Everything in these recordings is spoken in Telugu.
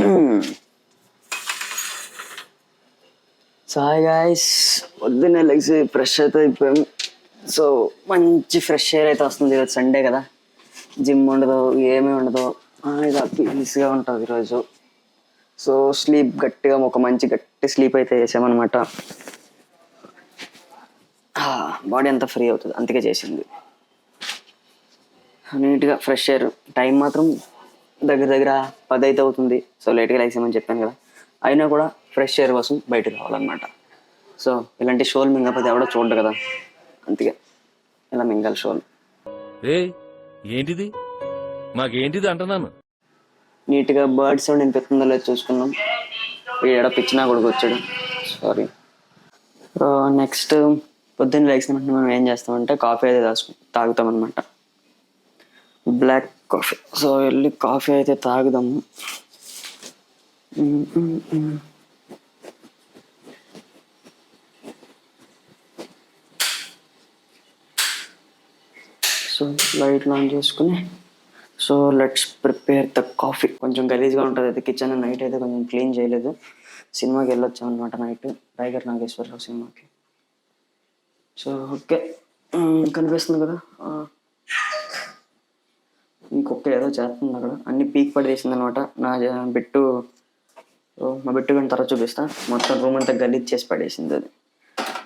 సో హాయ్ గాయ్స్, పొద్దున్నే లెగ్సి ఫ్రెష్ అయితే అయిపోయాం. సో మంచి ఫ్రెష్ ఎయిర్ అయితే వస్తుంది. ఈరోజు సండే కదా, జిమ్ ఉండదు, ఏమీ ఉండదు, ఇక పీస్గా ఉంటుంది ఈరోజు. సో స్లీప్ గట్టిగా, ఒక మంచి గట్టి స్లీప్ అయితే చేసామన్నమాట. బాడీ అంతా ఫ్రీ అవుతుంది, అందుకే చేసింది. నీట్గా ఫ్రెష్ ఎయిర్. టైం మాత్రం దగ్గర దగ్గర 10 అయితే అవుతుంది. సో లేట్గా లేసామని చెప్పాను కదా, అయినా కూడా ఫ్రెష్ ఎయిర్ కోసం బయటకు రావాలన్నమాట. సో ఇలాంటి షోలు మింగకపోతే ఎవడో చూడడు కదా, అందుకే ఇలా మింగాలి షోలు. ఏంటిది మాకేంటిది అంటున్నాను. నీట్గా బర్డ్ సౌండ్ వినిపిస్తుందో లేదో చూసుకున్నాం. వీడ పిచ్చినా కొడుకు వచ్చాడు, సారీ. నెక్స్ట్ పొద్దున్న లేచినప్పుడు మనం ఏం చేస్తామంటే కాఫీ అయితే తాగుతాం అనమాట, బ్లాక్ కాఫీ. సో వెళ్ళి కాఫీ అయితే తాగుదాము. సో లైట్ ఆన్ చేసుకుని, so let's prepare the coffee. కొంచెం గలీజ్గా ఉంటుంది అయితే కిచెన్. నైట్ అయితే కొంచెం క్లీన్ చేయలేదు. సినిమాకి వెళ్ళొచ్చాం అనమాట నైట్, టైగర్ నాగేశ్వరరావు సినిమాకి. సో ఓకే, కనిపిస్తుంది కదా ఇంకొక ఏదో చేస్తుంది అక్కడ, అన్ని పీక్ పడేసింది అనమాట నా బిట్టు. మా బిట్టు కానీ తర్వాత చూపిస్తా. మొత్తం రూమ్ అంతా గలీజ్ చేసి పడేసింది అది.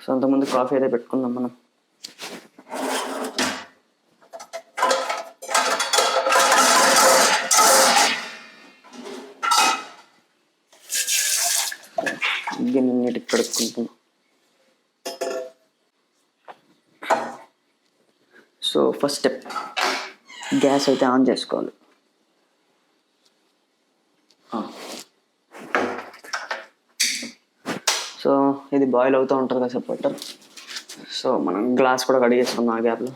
సో అంతకుముందు కాఫీ అయితే పెట్టుకుందాం మనం. గిన్నె నీటికి కడుక్కుంటాం. సో ఫస్ట్ స్టెప్, గ్యాస్ అయితే ఆన్ చేసుకోవాలి. సో ఇది బాయిల్ అవుతూ ఉంటుంది కదా సపోర్టర్. సో మనం గ్లాస్ కూడా కడిగేసుకుందాం ఆ గ్యాప్లో.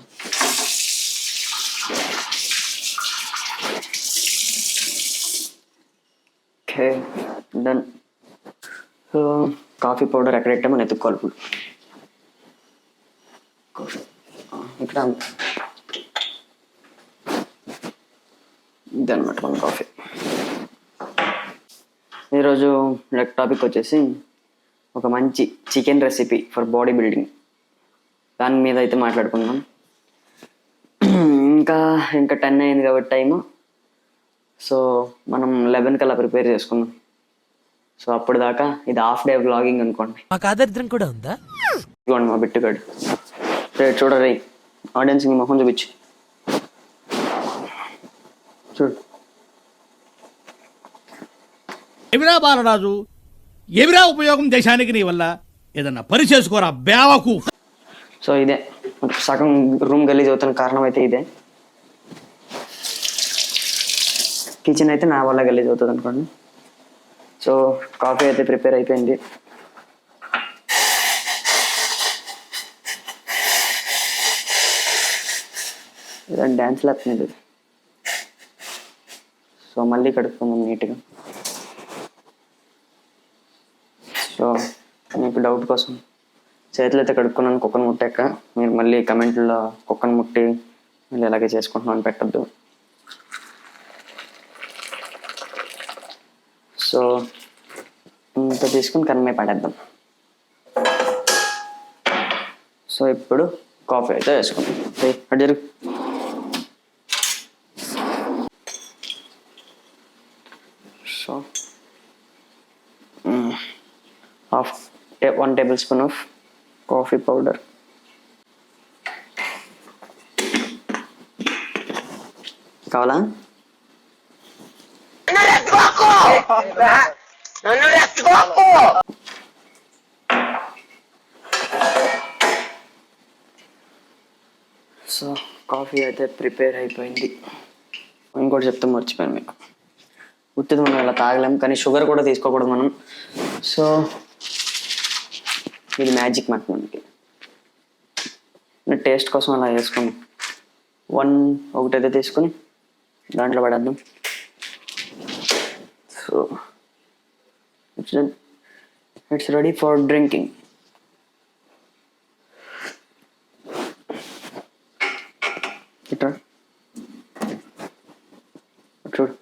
Okay done. So coffee powder ఎక్కడెట్టే మనం ఎత్తుక్కోవాలి ఇప్పుడు. కాఫీ ఇక్కడ ఇదన్నమాట మన కాఫీ. ఈరోజు టాపిక్ వచ్చేసి ఒక మంచి chicken recipe for body building, దాని మీద అయితే మాట్లాడుకుందాం. ఇంకా 10 అయింది కాబట్టి టైము. సో మనం 11 కల్లా ప్రిపేర్ చేసుకుందాం. సో అప్పుడు దాకా ఇది హాఫ్ డే వ్లాగింగ్ అనుకోండి. మాకు ఆదరిద్రం కూడా ఉందా? ఇదిగోండి మా బిట్టుగాడు. చూడరే ఆడియన్స్, నీ మొహం చూపించు, చూడు. ఎవిరా బాలరాజు, ఎవిరా ఉపయోగం దేశానికి నీ వల్ల? ఏదన్నా పని చేసుకోరా బేవకు. సో ఇదే సగం రూమ్ గలీజ్ అవుతున్న కారణం అయితే ఇదే. కిచెన్ అయితే నా వల్ల గలీజ్ అవుతుంది అనుకోండి. సో కాఫీ అయితే ప్రిపేర్ అయిపోయింది. ఇదంతా డ్యాన్స్ లేకపోయింది. సో మళ్ళీ కడుక్కుందాం నీట్గా. సో మీకు డౌట్ కోసం చేతులు అయితే కడుక్కున్నాను కుక్కను ముట్టాక. మీరు మళ్ళీ కమెంట్లో కుక్కను ముట్టి మళ్ళీ ఇలాగే చేసుకుంటున్నాను అని పెట్టద్దు. సో ఇంత తీసుకుని కన్మే పడేద్దాం. సో ఇప్పుడు కాఫీ అయితే వేసుకుందాం. అటు జరుగు. So 1 tablespoon of coffee powder. కావాలా? సో కాఫీ అయితే ప్రిపేర్ అయిపోయింది. ఇంకోటి చెప్తే మర్చిపోయాను మీకు, ఉత్తిది మనం ఇలా తాగలేము, కానీ షుగర్ కూడా తీసుకోకూడదు మనం. సో ఇది మ్యాజిక్ మాట మనకి. టేస్ట్ కోసం అలా వేసుకుని ఒకటైతే తీసుకుని దాంట్లో పడేద్దాం. So it's ready for drinking. ఇట్లా చూడు.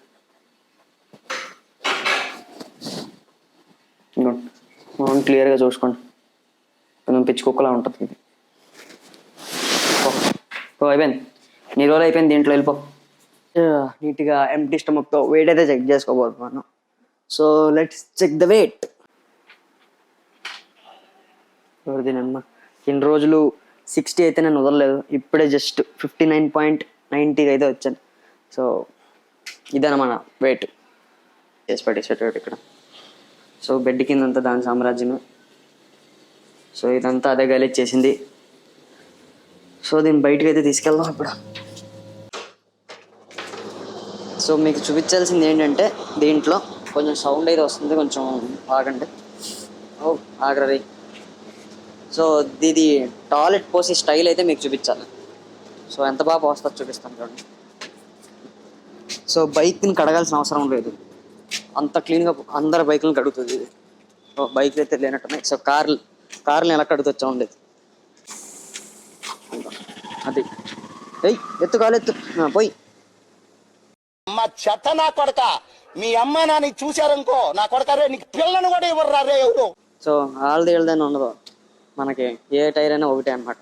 మనం క్లియర్గా చూసుకోండి, కొంచెం పిచ్చి కుక్కలా ఉంటుంది ఇది. అయిపోయింది, నీ రోజులు అయిపోయింది, దీంట్లో వెళ్ళిపో. నీట్గా ఎంటీ స్టమక్తో వెయిట్ అయితే చెక్ చేసుకోబోతున్నాను. So let's check the weight. ఎవరిదినమ్మా, ఇన్ని రోజులు 60 అయితే నేను వదలలేదు, ఇప్పుడే జస్ట్ 59.90 అయితే వచ్చాను. సో ఇదన్నమాట వెయిట్ చేసి పెట్టేసేటట్టు ఇక్కడ. సో బెడ్ కిందంతా దాని సామ్రాజ్యమే. సో ఇదంతా అదే గలీజ్ చేసింది. సో దీన్ని బయటకు అయితే తీసుకెళ్దాం ఇప్పుడు. సో మీకు చూపించాల్సింది ఏంటంటే, దీంట్లో కొంచెం సౌండ్ అయితే వస్తుంది, కొంచెం ఆగండి. ఆగరీ. సో ఇది టాయిలెట్ పోసి స్టైల్ అయితే మీకు చూపించాలి. సో ఎంత బాగా పోస్తుందో చూపిస్తాను చూడండి. సో బైక్ని కడగాల్సిన అవసరం లేదు, అంత క్లీన్గా అందరు బైక్లను కడుగుతుంది ఇది. సో బైక్లు అయితే లేనట్టున్నాయి. సో కార్ని ఎలా కడుగుతూ ఉండేది అది. ఎత్తు కాలెత్తు పోయి. అమ్మ చెత్త నా కొడక, మీ అమ్మ నాని చూశారనుకో నా కొడక రే, నీకు పిల్లను కూడా ఇవ్వరు రే ఎవరు. సో వాళ్ళది వీళ్ళదని ఉండదు, మనకి ఏ టైర్ అయినా ఒకటే అనమాట.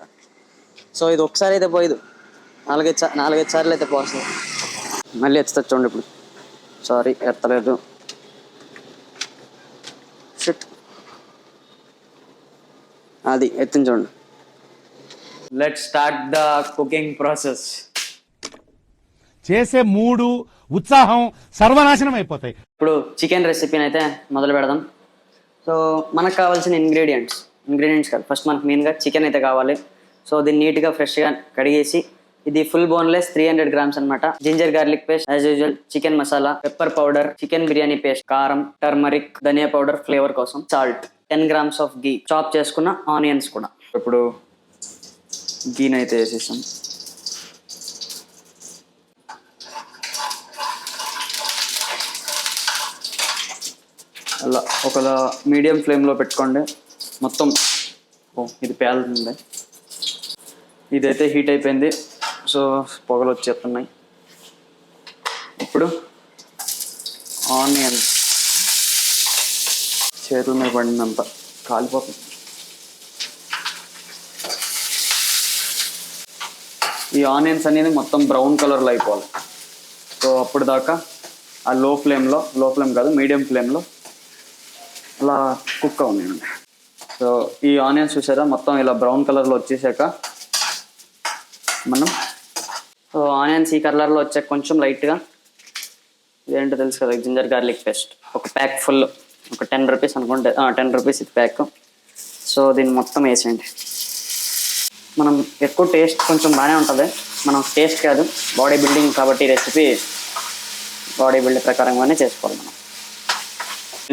సో ఇది ఒకసారి అయితే పోయేది, 4-5 సార్లు అయితే పోస్తుంది. మళ్ళీ ఎత్తుతా చూడండి ఇప్పుడు. సారీ ఎత్తలేదు, షిట్. అది ఎత్తిన చూడండి. Let's start the cooking process. చేసే మూడు ఉత్సాహం సర్వనాశనం అయిపోతాయి. ఇప్పుడు చికెన్ రెసిపీని అయితే మొదలు పెడదాం. సో మనకు కావాల్సిన ఇంగ్రీడియంట్స్ కాదు, ఫస్ట్ మనకు మెయిన్గా చికెన్ అయితే కావాలి. సో దీన్ని నీట్గా ఫ్రెష్గా కడిగేసి, ఇది ఫుల్ బోన్లెస్ 300 grams అనమాట. Ginger garlic paste as usual, chicken masala, pepper powder, chicken biryani paste, కారం, టర్మరిక్, ధనియా పౌడర్ ఫ్లేవర్ కోసం, salt, 10 grams of ghee, chop చేసుకున్న ఆనియన్స్ కూడా. ఇప్పుడు గీని అయితే వేసేసాం. అలా ఒక మీడియం ఫ్లేమ్లో పెట్టుకోండి మొత్తం. ఇది పేలుతుంది, ఇదైతే హీట్ అయిపోయింది. సో పొగలు వచ్చేస్తున్నాయి. ఇప్పుడు ఆనియన్స్ చేతుల మీద పడిందంత కాలిపోతుంది. ఈ ఆనియన్స్ అనేది మొత్తం బ్రౌన్ కలర్లో అయిపోవాలి. సో అప్పుడు దాకా ఆ లో ఫ్లేమ్ కాదు మీడియం ఫ్లేమ్లో అలా కుక్ అవునాయండి. సో ఈ ఆనియన్స్ చూసారా మొత్తం ఇలా బ్రౌన్ కలర్లో వచ్చేసాక మనం ఆనియన్స్ ఈ కలర్లో వచ్చాక కొంచెం లైట్గా ఇదేంటో తెలుసు కదా, జింజర్ గార్లిక్ పేస్ట్ ఒక ప్యాక్ ఫుల్, ఒక 10 రూపీస్ అనుకుంటే 10 రూపీస్ ఇది ప్యాక్. సో దీన్ని మొత్తం వేసేయండి. మనం ఎక్కువ టేస్ట్ కొంచెం బాగానే ఉంటుంది, మనం టేస్ట్ కాదు బాడీ బిల్డింగ్ కాబట్టి రెసిపీ బాడీ బిల్డింగ్ ప్రకారంగానే చేసుకోవాలి మనం.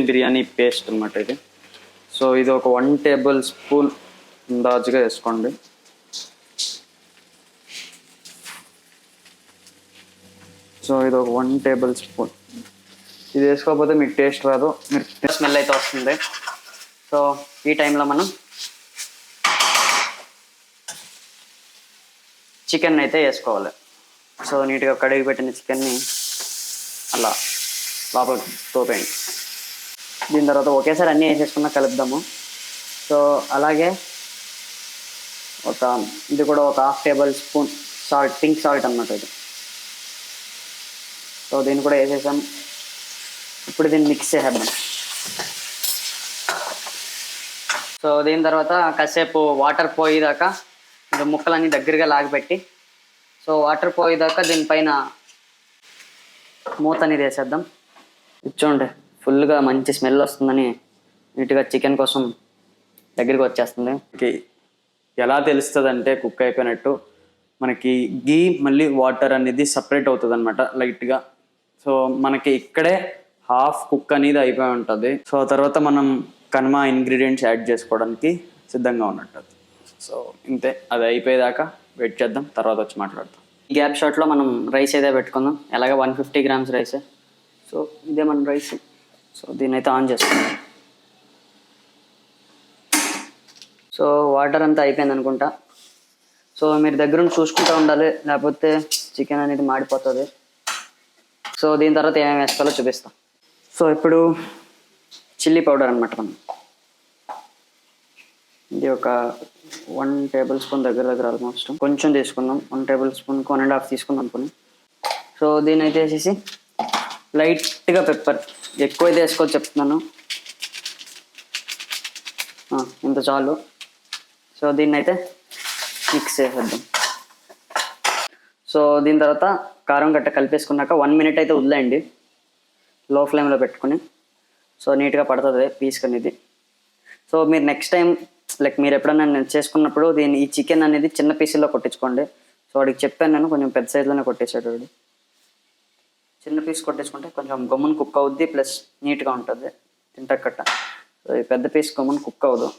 బిర్యానీ పేస్ట్ అన్నమాట ఇది. సో ఇది ఒక 1 టేబుల్ స్పూన్ అందాజుగా వేసుకోండి. సో ఇది ఒక 1 టేబుల్ స్పూన్. ఇది వేసుకోకపోతే మీకు టేస్ట్ రాదు, మీరు స్మెల్ అయితే వస్తుంది. సో ఈ టైంలో మనం చికెన్ అయితే వేసుకోవాలి. సో నీట్గా కడిగి పెట్టిన చికెన్ని అలా లోపలికి తోపేయండి. దీని తర్వాత ఒకేసారి అన్నీ వేసేసుకున్నా కలుపుదాము. సో అలాగే ఇది కూడా ఒక 1/2 table spoon salt, pink salt అన్నమాట ఇది. సో దీన్ని కూడా వేసేసాం. ఇప్పుడు దీన్ని మిక్స్ చేసేద్దాం. సో దీని తర్వాత కాసేపు వాటర్ పోయేదాకా ముక్కలన్నీ దగ్గరగా లాగిపెట్టి, సో వాటర్ పోయేదాకా దీనిపైన మూత అనేది వేసేద్దాం. ఇచ్చోండి ఫుల్గా మంచి స్మెల్ వస్తుందని నీట్గా చికెన్ కోసం దగ్గరికి వచ్చేస్తుంది. ఎలా తెలుస్తుంది అంటే కుక్ అయిపోయినట్టు, మనకి గీ మళ్ళీ వాటర్ అనేది సపరేట్ అవుతుంది అనమాట లైట్గా. సో మనకి ఇక్కడే హాఫ్ కుక్ అనేది అయిపోయి ఉంటుంది. సో తర్వాత మనం కనుమ ఇంగ్రీడియంట్స్ యాడ్ చేసుకోవడానికి సిద్ధంగా ఉన్నట్టు. సో ఇంతే, అది అయిపోయేదాకా వెయిట్ చేద్దాం, తర్వాత వచ్చి మాట్లాడతాం. ఈ గ్యాప్ షాట్లో మనం రైస్ అయితే పెట్టుకుందాం. ఎలాగ 150 grams రైసే. సో ఇదే మన రైస్. సో దీన్ని అయితే ఆన్ చేసుకుందాం. సో వాటర్ అంతా అయిపోయింది అనుకుంటా. సో మీరు దగ్గర చూసుకుంటూ ఉండాలి, లేకపోతే చికెన్ అనేది మాడిపోతుంది. సో దీని తర్వాత ఏమేమి వేసుకోవాలో చూపిస్తాం. సో ఇప్పుడు చిల్లీ పౌడర్ అనమాట మనం. ఇది ఒక 1 టేబుల్ స్పూన్ దగ్గర ఆల్మోస్ట్ కొంచెం తీసుకుందాం. 1 టేబుల్ స్పూన్ 1.5 తీసుకుందాం అనుకుని. సో దీన్ని అయితే వేసేసి లైట్గా పెప్పర్, ఎక్కువ అయితే వేసుకోవచ్చు చెప్తున్నాను, ఇంత చాలు. సో దీన్ని అయితే మిక్స్ చేసేద్దాం. సో దీని తర్వాత కారం గట్ట కలిపేసుకున్నాక 1 మినిట్ అయితే వదిలేయండి లో ఫ్లేమ్లో పెట్టుకుని. సో నీట్గా పడుతుంది పీస్ అనేది. సో మీరు నెక్స్ట్ టైం లైక్ మీరు ఎప్పుడైనా చేసుకున్నప్పుడు ఈ చికెన్ అనేది చిన్న పీసుల్లో కొట్టించుకోండి. సో వాడికి చెప్పాను నేను, కొంచెం పెద్ద సైజులోనే కొట్టేసాడు వాడు. చిన్న పీస్ కొట్టించుకుంటే కొంచెం గమ్మున కుక్ అవుద్ది, ప్లస్ నీట్గా ఉంటుంది తింటక్కట్ట. సో ఈ పెద్ద పీస్ గమ్మున కుక్ అవ్వదు.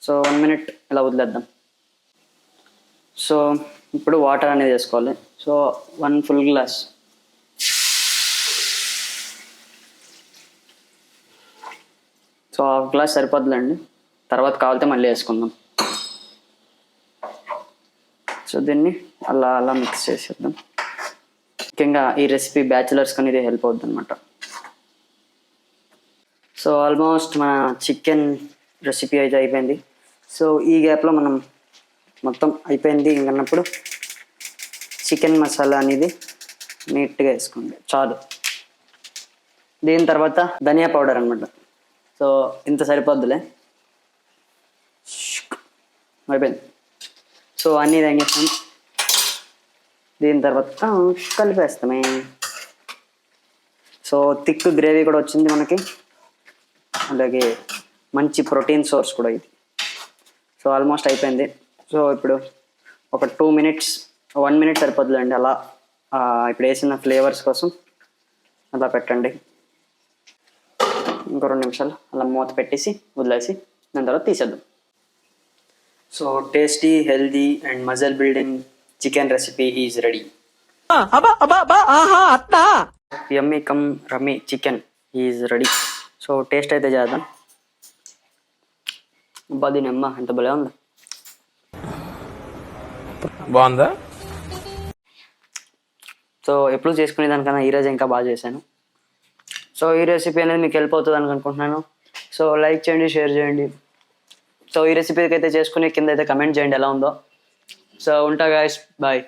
సో 1 మినిట్ ఇలా వదిలేద్దాం. సో ఇప్పుడు వాటర్ అనేది వేసుకోవాలి. So 1 full glass. So 1/2 glass సరిపోద్దులేండి, తర్వాత కావాలితే మళ్ళీ వేసుకుందాం. సో దీన్ని అలా అలా మిక్స్ చేసేద్దాం. ముఖ్యంగా ఈ రెసిపీ బ్యాచిలర్స్కి అనేది హెల్ప్ అవుతుంది అనమాట. సో ఆల్మోస్ట్ మన చికెన్ రెసిపీ అయితే అయిపోయింది. సో ఈ గ్యాప్లో మనం మొత్తం అయిపోయింది ఇంకన్నప్పుడు చికెన్ మసాలా అనేది నీట్గా వేసుకోండి చాలు. దీని తర్వాత ధనియా పౌడర్ అనమాట. సో ఇంత సరిపోద్దులే, అయిపోయింది. సో అన్నీ తగ్గిస్తాం. దీని తర్వాత కలిపేస్తామే. సో థిక్ గ్రేవీ కూడా వచ్చింది మనకి, అలాగే మంచి ప్రోటీన్ సోర్స్ కూడా ఇది. సో ఆల్మోస్ట్ అయిపోయింది. సో ఇప్పుడు ఒక 2 మినిట్స్ 1 మినిట్ సరిపోతుందండి అలా. ఇప్పుడు వేసిన ఫ్లేవర్స్ కోసం అలా పెట్టండి. ఇంకో 2 నిమిషాలు అలా మూత పెట్టేసి వదిలేసి దాని తర్వాత తీసేద్దాం. So tasty, healthy and muscle building chicken recipe is ready. Yummy come rummy chicken is ready. So taste అయితే చేద్దాం. దీని అమ్మ ఎంత భలే ఉంది, బాగుందా? సో ఎప్పుడు చేసుకునే దానికన్నా ఈరోజు ఇంకా బాగా చేశాను. సో ఈ రెసిపీ అనేది మీకు హెల్ప్ అవుతుంది అని అనుకుంటున్నాను. సో లైక్ చేయండి, షేర్ చేయండి. సో ఈ రెసిపీకి అయితే చేసుకుని కింద అయితే కమెంట్ చేయండి ఎలా ఉందో. సో ఉంటా గాయ్స్, బాయ్.